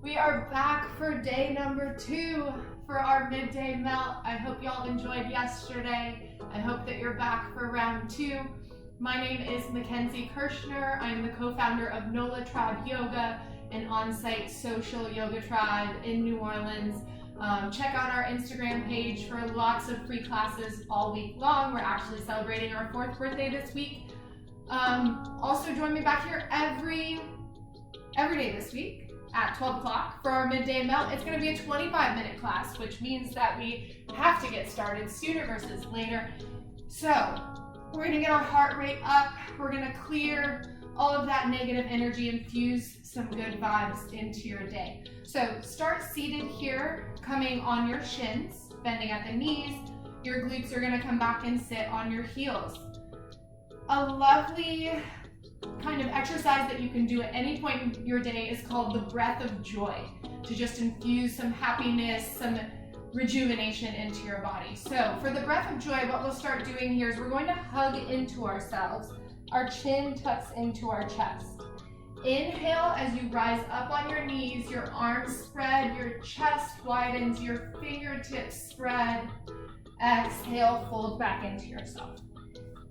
We are back for day number 2 for our midday melt. I hope y'all enjoyed yesterday. I hope that you're back for round 2. My name is Mackenzie Kirshner. I'm the co-founder of NOLA Tribe Yoga, an on-site social yoga tribe in New Orleans. Check out our Instagram page for lots of free classes all week long. We're actually celebrating our 4th birthday this week. Also join me back here every day this week at 12 o'clock for our midday melt. It's going to be a 25-minute class, which means that we have to get started sooner versus later. So we're going to get our heart rate up. We're going to clear all of that negative energy, infuse some good vibes into your day. So start seated here, coming on your shins, bending at the knees. Your glutes are going to come back and sit on your heels. A lovely kind of exercise that you can do at any point in your day is called the breath of joy, to just infuse some happiness, some rejuvenation into your body. So for the breath of joy, what we'll start doing here is we're going to hug into ourselves. Our chin tucks into our chest. Inhale as you rise up on your knees, your arms spread, your chest widens, your fingertips spread. Exhale, fold back into yourself.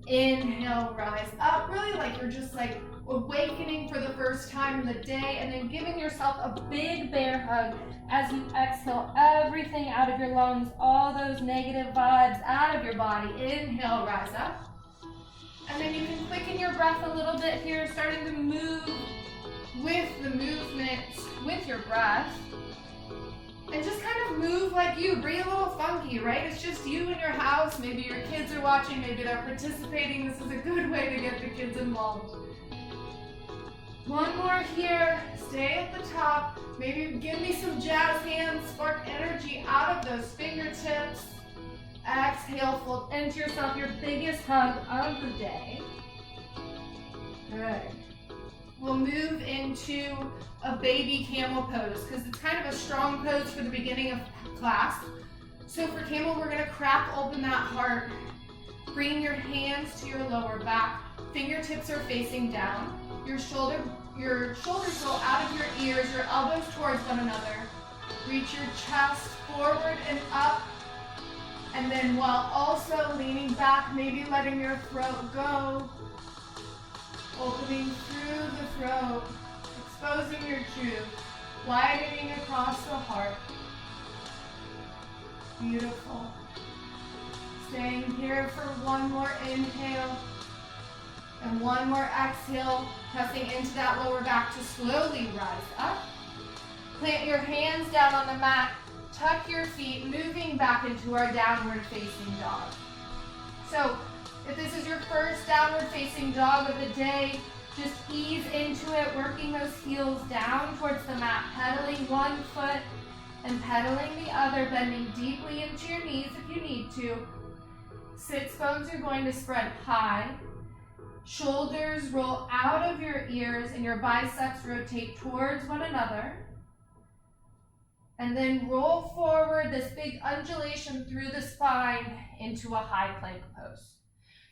Inhale, rise up, really like you're just like awakening for the first time in the day, and then giving yourself a big bear hug as you exhale everything out of your lungs, all those negative vibes out of your body. Inhale, rise up. And then you can quicken your breath a little bit here, starting to move with the movement, with your breath. And just kind of move like you, breathe a little funky, right? It's just you in your house. Maybe your kids are watching, maybe they're participating. This is a good way to get the kids involved. One more here, stay at the top. Maybe give me some jazz hands, spark energy out of those fingertips. Exhale, fold into yourself, your biggest hug of the day. Good. We'll move into a baby camel pose because it's kind of a strong pose for the beginning of class. So for camel, we're gonna crack open that heart. Bring your hands to your lower back. Fingertips are facing down. Your shoulders go out of your ears, your elbows towards one another. Reach your chest forward and up. And then while also leaning back, maybe letting your throat go. Opening through the throat, exposing your truth, widening across the heart. Beautiful. Staying here for one more inhale and one more exhale, pressing into that lower back to slowly rise up. Plant your hands down on the mat, tuck your feet, moving back into our downward facing dog. So if this is your first downward facing dog of the day, just ease into it, working those heels down towards the mat, pedaling one foot and pedaling the other, bending deeply into your knees if you need to. Sits bones are going to spread high. Shoulders roll out of your ears and your biceps rotate towards one another. And then roll forward, this big undulation through the spine into a high plank pose.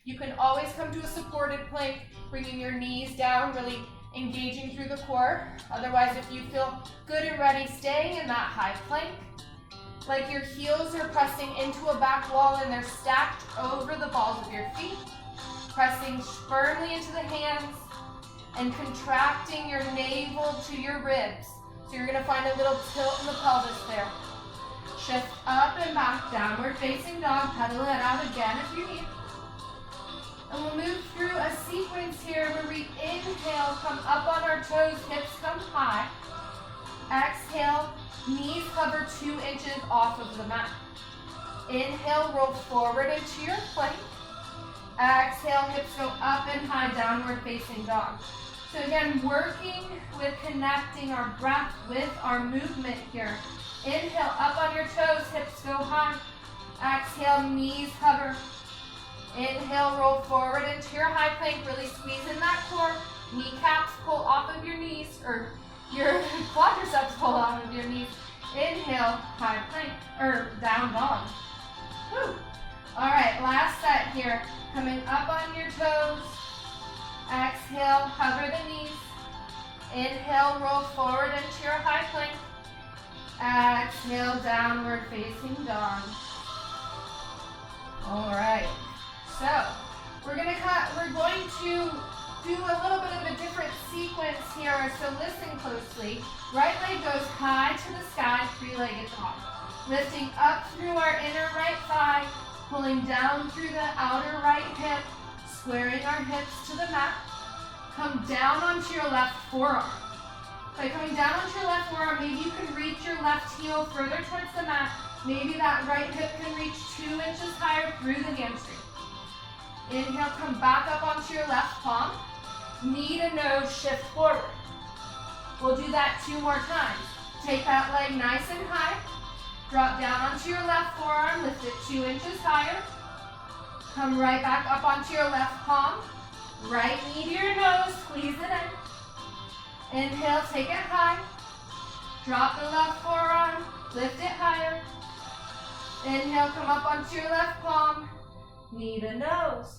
You can always come to a supported plank, bringing your knees down, really engaging through the core. Otherwise, if you feel good and ready, staying in that high plank, like your heels are pressing into a back wall and they're stacked over the balls of your feet, pressing firmly into the hands and contracting your navel to your ribs. So you're gonna find a little tilt in the pelvis there. Shift up and back, downward facing dog, pedal it out again if you need. And we'll move through a sequence here where we inhale, come up on our toes, hips come high. Exhale, knees hover 2 inches off of the mat. Inhale, roll forward into your plank. Exhale, hips go up and high, downward facing dog. So again, working with connecting our breath with our movement here. Inhale, up on your toes, hips go high. Exhale, knees hover. Inhale, roll forward into your high plank, really squeeze in that core. Kneecaps pull off of your knees, or your quadriceps pull off of your knees. Inhale, high plank, or down dog. Woo. All right, last set here. Coming up on your toes. Exhale, hover the knees. Inhale, roll forward into your high plank. Exhale, downward facing dog. All right. So we're going to do a little bit of a different sequence here. So listen closely. Right leg goes high to the sky, three-legged dog. Lifting up through our inner right thigh, pulling down through the outer right hip, squaring our hips to the mat. Come down onto your left forearm. By coming down onto your left forearm, maybe you can reach your left heel further towards the mat. Maybe that right hip can reach 2 inches higher through the hamstring. Inhale, come back up onto your left palm. Knee to nose, shift forward. We'll do that 2 more times. Take that leg nice and high. Drop down onto your left forearm, lift it 2 inches higher. Come right back up onto your left palm. Right knee to your nose, squeeze it in. Inhale, take it high. Drop the left forearm, lift it higher. Inhale, come up onto your left palm. Knee to nose.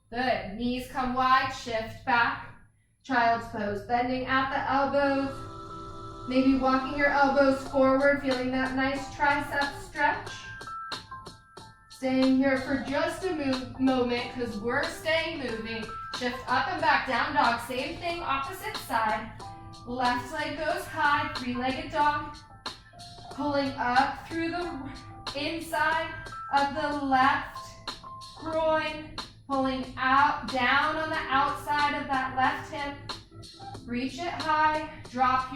Good. Knees come wide, shift back. Child's pose, bending at the elbows. Maybe walking your elbows forward, feeling that nice tricep stretch. Staying here for just a moment because we're staying moving. Shift up and back, down dog. Same thing, opposite side. Left leg goes high, three-legged dog. Pulling up through the inside of the left groin. Pulling out, down on the outside of that left hip. Reach it high, drop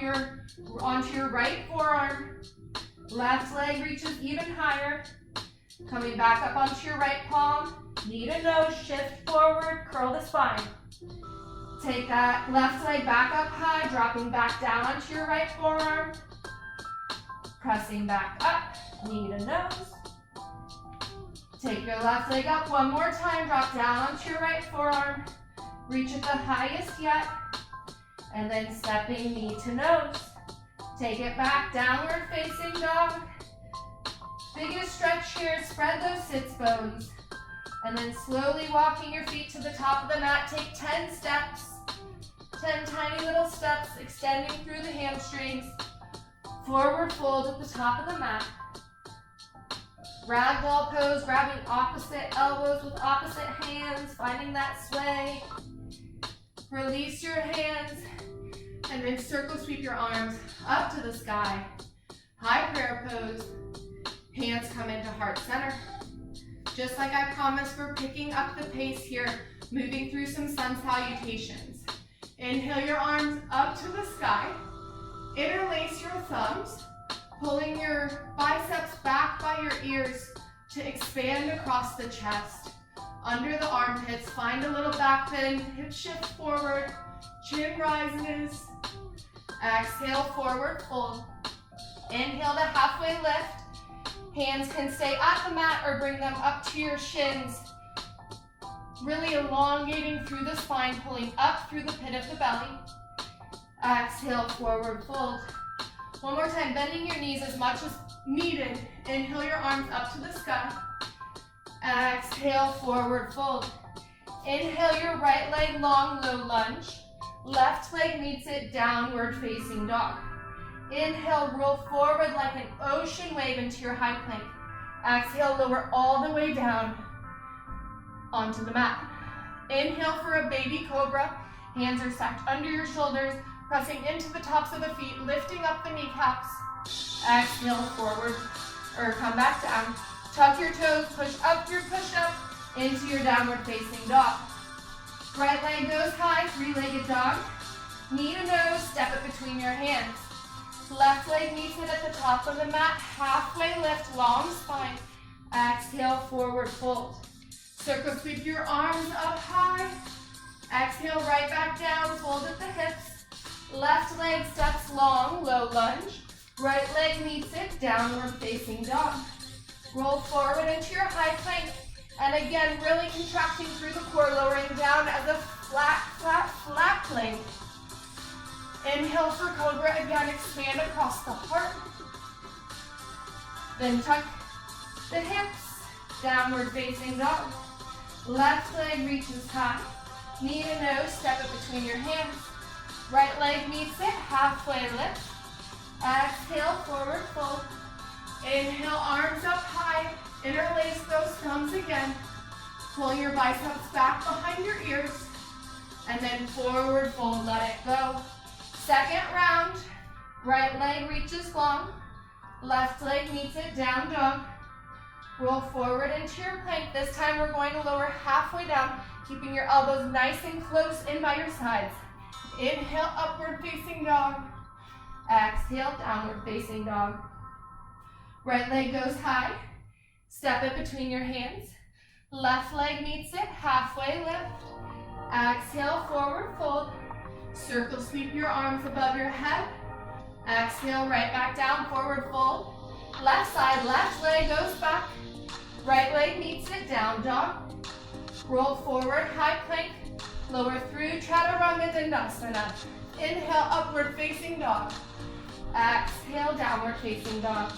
onto your right forearm. Left leg reaches even higher. Coming back up onto your right palm. Knee to nose, shift forward, curl the spine. Take that left leg back up high, dropping back down onto your right forearm. Pressing back up, knee to nose. Take your left leg up one more time, drop down onto your right forearm. Reach at the highest yet. And then stepping knee to nose. Take it back, downward facing dog. Biggest stretch here, spread those sits bones. And then slowly walking your feet to the top of the mat. Take 10 steps. 10 tiny little steps, extending through the hamstrings. Forward fold at the top of the mat. Ragdoll pose, grabbing opposite elbows with opposite hands, finding that sway. Release your hands, and then circle sweep your arms up to the sky. High prayer pose. Hands come into heart center. Just like I promised, we're picking up the pace here, moving through some sun salutations. Inhale your arms up to the sky. Interlace your thumbs. Pulling your biceps back by your ears to expand across the chest. Under the armpits, find a little back bend, hip shift forward, chin rises. Exhale, forward fold. Inhale to halfway lift. Hands can stay at the mat or bring them up to your shins. Really elongating through the spine, pulling up through the pit of the belly. Exhale, forward fold. One more time, bending your knees as much as needed. Inhale your arms up to the sky. Exhale, forward fold. Inhale your right leg long, low lunge. Left leg meets it, downward facing dog. Inhale, roll forward like an ocean wave into your high plank. Exhale, lower all the way down onto the mat. Inhale for a baby cobra. Hands are stacked under your shoulders. Pressing into the tops of the feet, lifting up the kneecaps. Exhale, forward, or come back down. Tuck your toes, push up through push-up into your downward facing dog. Right leg goes high, three-legged dog. Knee to nose, step it between your hands. Left leg meets it at the top of the mat, halfway lift, long spine. Exhale, forward fold. Circle sweep your arms up high. Exhale, right back down, fold at the hips. Left leg steps long, low lunge. Right leg meets it, downward facing dog. Roll forward into your high plank. And again, really contracting through the core, lowering down as a flat, flat, flat plank. Inhale for cobra, again, expand across the heart. Then tuck the hips, downward facing dog. Left leg reaches high. Knee to nose, step it between your hands. Right leg meets it, halfway lift. Exhale, forward fold. Inhale, arms up high. Interlace those thumbs again. Pull your biceps back behind your ears. And then forward fold, let it go. Second round. Right leg reaches long. Left leg meets it, down dog. Roll forward into your plank. This time we're going to lower halfway down, keeping your elbows nice and close in by your sides. Inhale, upward facing dog. Exhale, downward facing dog. Right leg goes high. Step it between your hands. Left leg meets it, halfway lift. Exhale, forward fold. Circle sweep your arms above your head. Exhale, right back down, forward fold. Left side, left leg goes back. Right leg meets it, down dog. Roll forward, high plank. Lower through, chaturanga dandasana. Inhale, upward facing dog. Exhale, downward facing dog.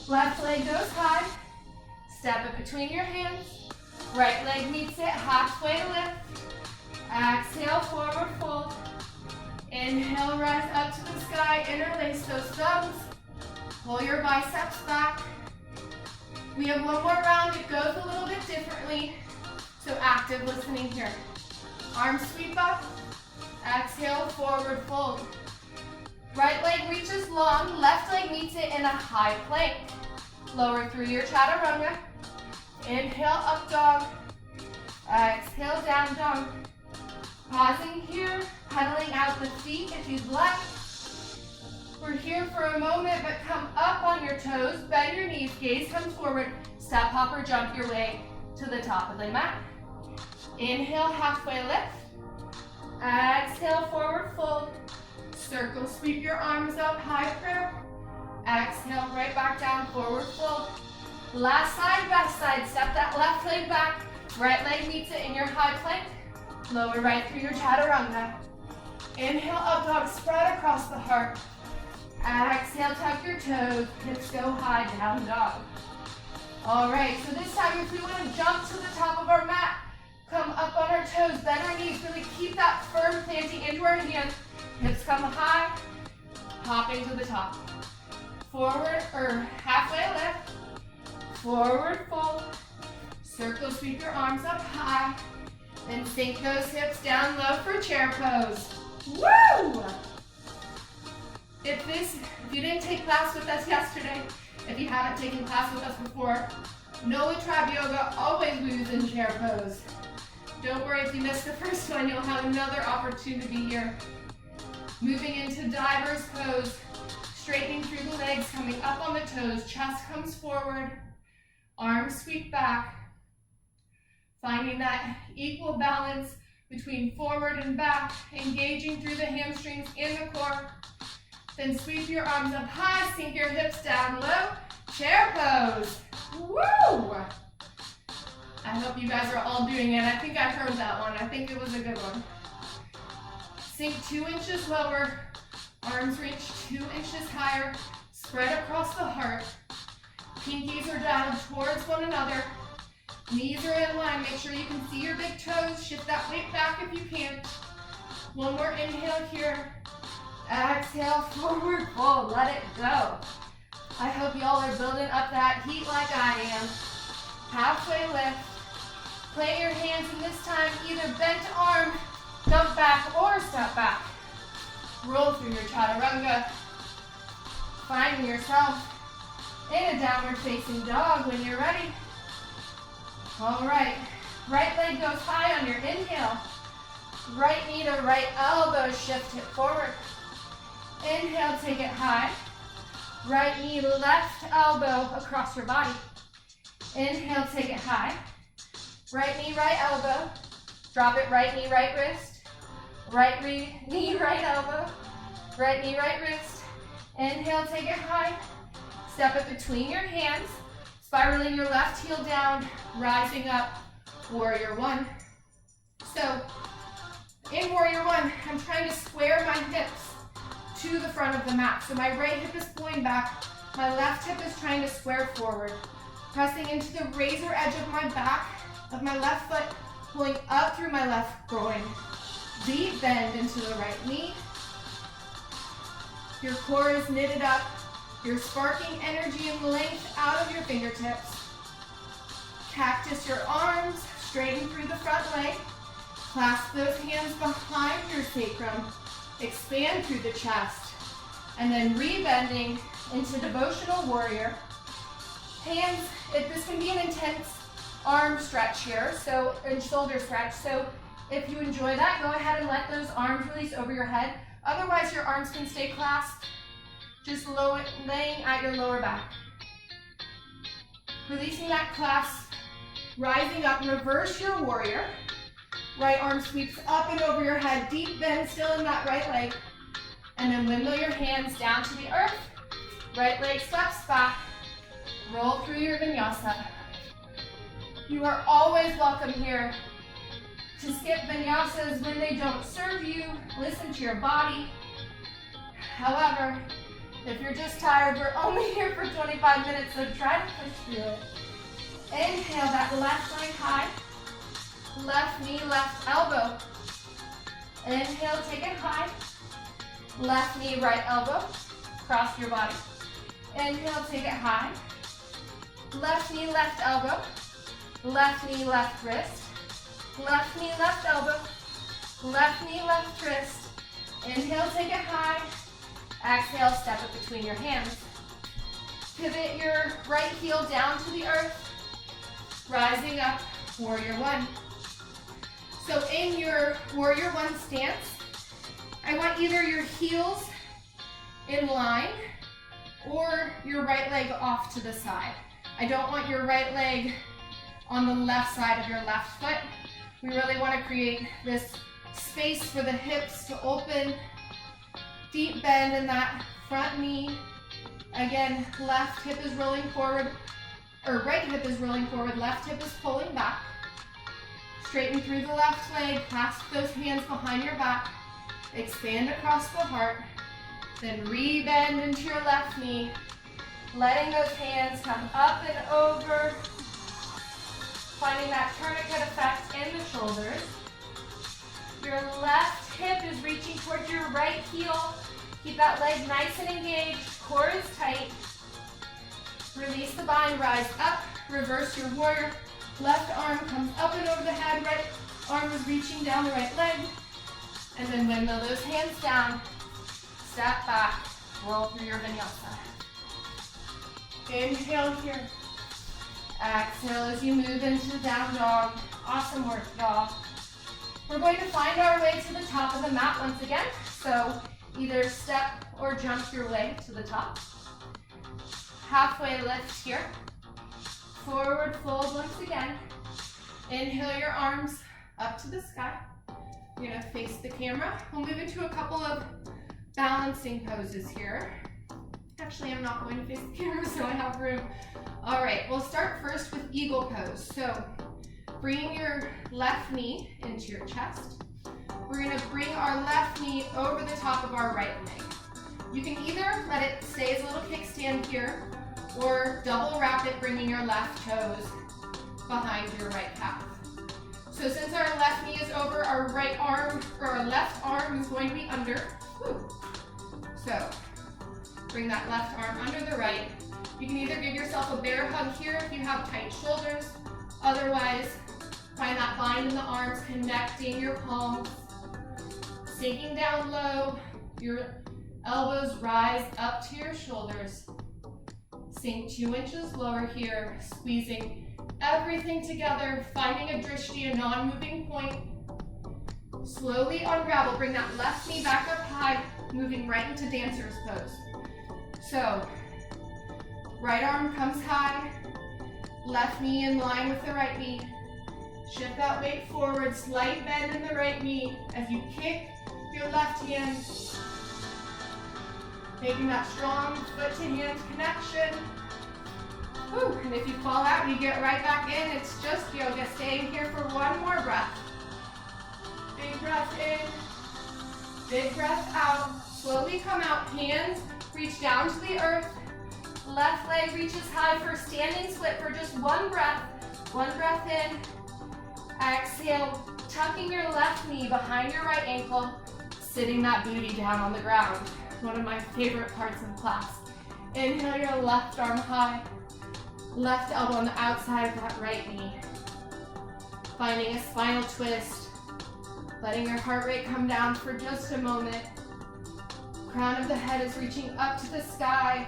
Left leg goes high. Step it between your hands. Right leg meets it, halfway lift. Exhale, forward fold. Inhale, rise up to the sky. Interlace those thumbs. Pull your biceps back. We have one more round. It goes a little bit differently. So active listening here. Arms sweep up. Exhale, forward fold. Right leg reaches long. Left leg meets it in a high plank. Lower through your chaturanga. Inhale, up dog. Exhale, down dog. Pausing here, pedaling out the feet if you'd like. We're here for a moment, but come up on your toes, bend your knees, gaze comes forward, step, hop, or jump your way to the top of the mat. Inhale, halfway lift. Exhale, forward fold. Circle, sweep your arms up, high prayer. Exhale, right back down, forward fold. Last side, best side, step that left leg back. Right leg meets it in your high plank. Lower right through your chaturanga. Inhale, up dog, spread across the heart. Exhale, tuck your toes, hips go high, down dog. All right, so this time if we want to jump to the top of our mat, come up on our toes, bend our knees, really keep that firm planting into our hand. Hips come high, hopping to the top. Forward, or halfway lift. Forward fold. Circle, sweep your arms up high. Then sink those hips down low for chair pose. Woo! If you didn't take class with us yesterday, if you haven't taken class with us before, NOLA Tribe Yoga always moves in chair pose. Don't worry if you missed the first one, you'll have another opportunity here. Moving into diver's pose, straightening through the legs, coming up on the toes, chest comes forward, arms sweep back. Finding that equal balance between forward and back, engaging through the hamstrings in the core. Then sweep your arms up high, sink your hips down low, chair pose. Woo! I hope you guys are all doing it. I think I heard that one. I think it was a good one. Sink 2 inches lower, arms reach 2 inches higher, spread across the heart. Pinkies are down towards one another. Knees are in line. Make sure you can see your big toes. Shift that weight back if you can. One more inhale here. Exhale, forward fold. Let it go. I hope y'all are building up that heat like I am. Halfway lift. Plant your hands, and this time either bent arm, jump back, or step back. Roll through your chaturanga. Finding yourself in a downward facing dog when you're ready. All right, right leg goes high on your inhale. Right knee to right elbow, shift it forward. Inhale, take it high. Right knee, left elbow across your body. Inhale, take it high. Right knee, right elbow. Drop it, right knee, right wrist. Right knee, right elbow. Right knee, right wrist. Inhale, take it high. Step it between your hands. Spiraling your left heel down, rising up, warrior one. So, in warrior one, I'm trying to square my hips to the front of the mat. So my right hip is pulling back, my left hip is trying to square forward. Pressing into the razor edge of my back, of my left foot, pulling up through my left groin. Deep bend into the right knee. Your core is knitted up. You're sparking energy and length out of your fingertips. Cactus your arms, straighten through the front leg. Clasp those hands behind your sacrum. Expand through the chest. And then rebending into devotional warrior. Hands, this can be an intense arm stretch here, and shoulder stretch. So if you enjoy that, go ahead and let those arms release over your head. Otherwise, your arms can stay clasped, just laying at your lower back. Releasing that clasp, rising up, reverse your warrior. Right arm sweeps up and over your head, deep bend still in that right leg. And then windmill your hands down to the earth. Right leg steps back, roll through your vinyasa. You are always welcome here to skip vinyasas when they don't serve you. Listen to your body. However, if you're just tired, we're only here for 25 minutes, so try to push through it. Inhale that left leg high. Left knee, left elbow. Inhale, take it high. Left knee, right elbow. Cross your body. Inhale, take it high. Left knee, left elbow. Left knee, left wrist. Left knee, left elbow. Left knee, left wrist. Inhale, take it high. Exhale, step it between your hands. Pivot your right heel down to the earth. Rising up, warrior one. So in your warrior one stance, I want either your heels in line or your right leg off to the side. I don't want your right leg on the left side of your left foot. We really want to create this space for the hips to open. Deep bend in that front knee. Again, left hip is rolling forward, or right hip is rolling forward, left hip is pulling back. Straighten through the left leg, clasp those hands behind your back. Expand across the heart. Then rebend into your left knee. Letting those hands come up and over. Finding that tourniquet effect in the shoulders. Your left hip is reaching towards your right heel. Keep that leg nice and engaged. Core is tight. Release the bind, rise up. Reverse your warrior. Left arm comes up and over the head. Right arm is reaching down the right leg. And then windmill those hands down. Step back. Roll through your vinyasa. Inhale here. Exhale as you move into down dog. Awesome work, y'all. We're going to find our way to the top of the mat once again. So either step or jump your way to the top. Halfway lift here. Forward fold once again. Inhale your arms up to the sky. You're gonna face the camera. We'll move into a couple of balancing poses here. Actually, I'm not going to face the camera, so I have room. All right, we'll start first with eagle pose. So bringing your left knee into your chest. We're gonna bring our left knee over the top of our right leg. You can either let it stay as a little kickstand here, or double wrap it, bringing your left toes behind your right calf. So since our left knee is over, our right arm, or our left arm is going to be under. Woo. So bring that left arm under the right. You can either give yourself a bear hug here if you have tight shoulders. Otherwise, find that bind in the arms, connecting your palms. Sinking down low, your elbows rise up to your shoulders. Sink 2 inches lower here, squeezing everything together, finding a drishti, a non-moving point. Slowly unravel, bring that left knee back up high, moving right into dancer's pose. So, right arm comes high, left knee in line with the right knee. Shift that weight forward, slight bend in the right knee as you kick your left hand, making that strong foot to hand connection. Whew. And if you fall out, you get right back in. It's just yoga. Staying here for one more breath. Big breath in, big breath out. Slowly come out, hands reach down to the earth. Left leg reaches high for standing split for just one breath. One breath in. Exhale, tucking your left knee behind your right ankle, sitting that booty down on the ground. one of my favorite parts of class. Inhale your left arm high, left elbow on the outside of that right knee. Finding a spinal twist, letting your heart rate come down for just a moment. Crown of the head is reaching up to the sky.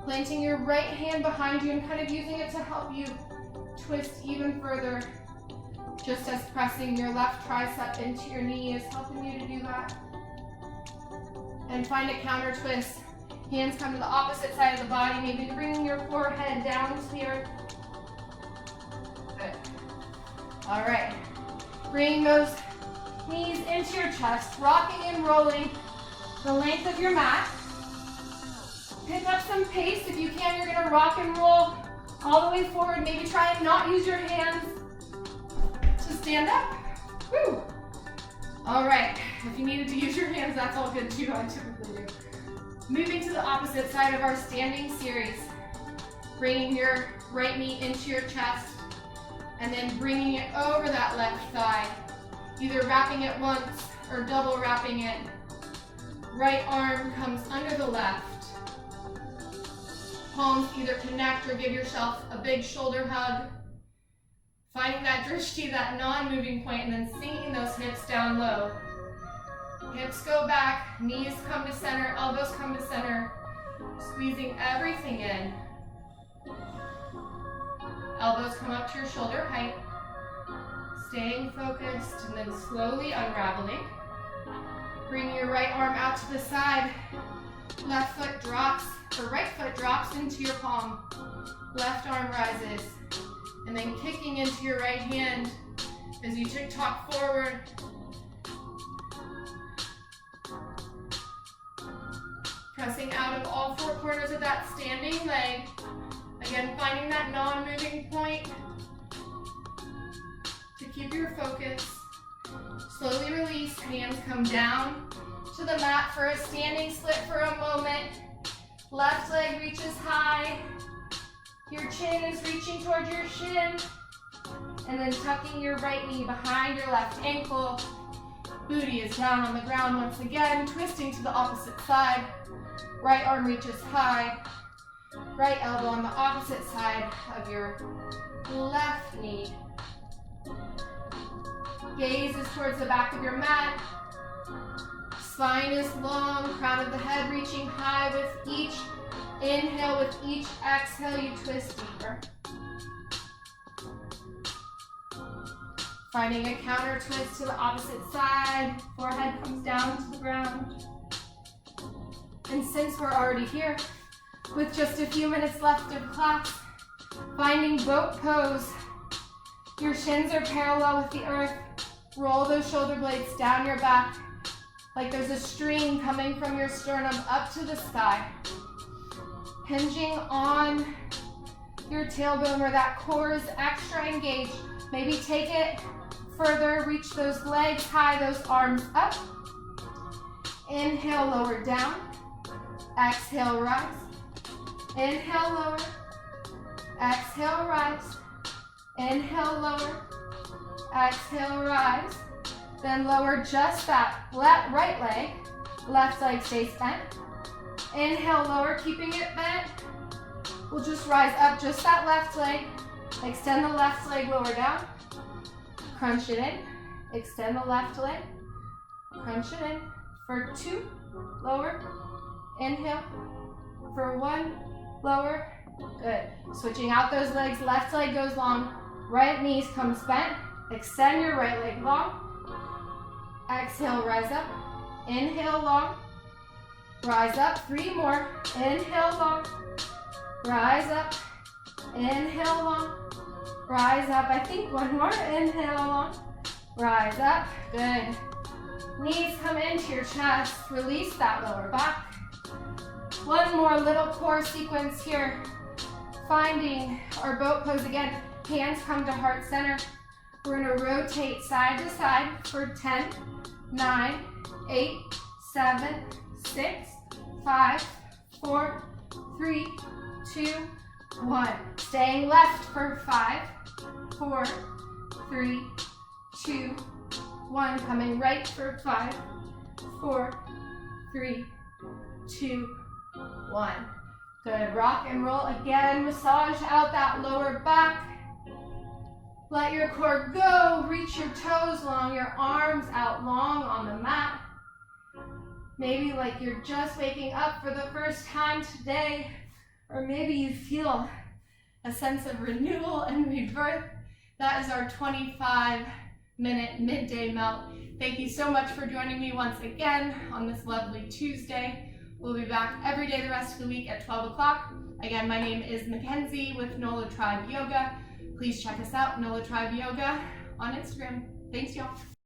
Planting your right hand behind you and kind of using it to help you twist even further. Just as pressing your left tricep into your knee is helping you to do that. And find a counter twist. Hands come to the opposite side of the body, maybe bringing your forehead down here. Good. All right. Bring those knees into your chest, rocking and rolling the length of your mat. Pick up some pace. If you can, you're gonna rock and roll all the way forward. Maybe try and not use your hands to stand up. Woo! All right, if you needed to use your hands, that's all good too, I typically do. Moving to the opposite side of our standing series. Bringing your right knee into your chest and then bringing it over that left thigh. Either wrapping it once or double wrapping it. Right arm comes under the left. Palms either connect or give yourself a big shoulder hug. Finding that drishti, that non-moving point, and then sinking those hips down low. Hips go back, knees come to center, elbows come to center. Squeezing everything in. Elbows come up to your shoulder height. Staying focused and then slowly unraveling. Bring your right arm out to the side. Left foot drops, or right foot drops into your palm. Left arm rises. And then kicking into your right hand as you tick-tock forward. Pressing out of all four corners of that standing leg. Again, finding that non-moving point to keep your focus. Slowly release, hands come down to the mat for a standing split for a moment. Left leg reaches high. Your chin is reaching toward your shin. And then tucking your right knee behind your left ankle. Booty is down on the ground once again, twisting to the opposite side. Right arm reaches high. Right elbow on the opposite side of your left knee. Gaze is towards the back of your mat. Spine is long, crown of the head reaching high with each inhale. With each exhale, you twist deeper. Finding a counter twist to the opposite side. Forehead comes down to the ground. And since we're already here, with just a few minutes left of class, finding boat pose. Your shins are parallel with the earth. Roll those shoulder blades down your back like there's a stream coming from your sternum up to the sky. Hinging on your tailbone where that core is extra engaged. Maybe take it further, reach those legs high, those arms up. Inhale, lower down. Exhale, rise. Inhale, lower. Exhale, rise. Inhale, lower. Exhale, rise. Then lower just that right leg. Left leg stays bent. Inhale, lower, keeping it bent. We'll just rise up just that left leg. Extend the left leg lower down. Crunch it in. Extend the left leg. Crunch it in. For 2, lower. Inhale. For 1, lower. Good. Switching out those legs. Left leg goes long. Right knees comes bent. Extend your right leg long. Exhale, rise up. Inhale, long. Rise up. 3 more. Inhale, long. Rise up. Inhale, long. Rise up. I think 1 more. Inhale, long. Rise up. Good. Knees come into your chest. Release that lower back. 1 more little core sequence here. Finding our boat pose again. Hands come to heart center. We're going to rotate side to side for 10, 9, 8, 7, 6, 5, 4, 3, 2, 1. Staying left for 5, 4, 3, 2, 1. Coming right for 5, 4, 3, 2, 1. Good, rock and roll again. Massage out that lower back. Let your core go. Reach your toes long, your arms out long on the mat. Maybe like you're just waking up for the first time today, or maybe you feel a sense of renewal and rebirth. That is our 25-minute midday melt. Thank you so much for joining me once again on this lovely Tuesday. We'll be back every day the rest of the week at 12 o'clock. Again, my name is Mackenzie with NOLA Tribe Yoga. Please check us out, NOLA Tribe Yoga, on Instagram. Thanks, y'all.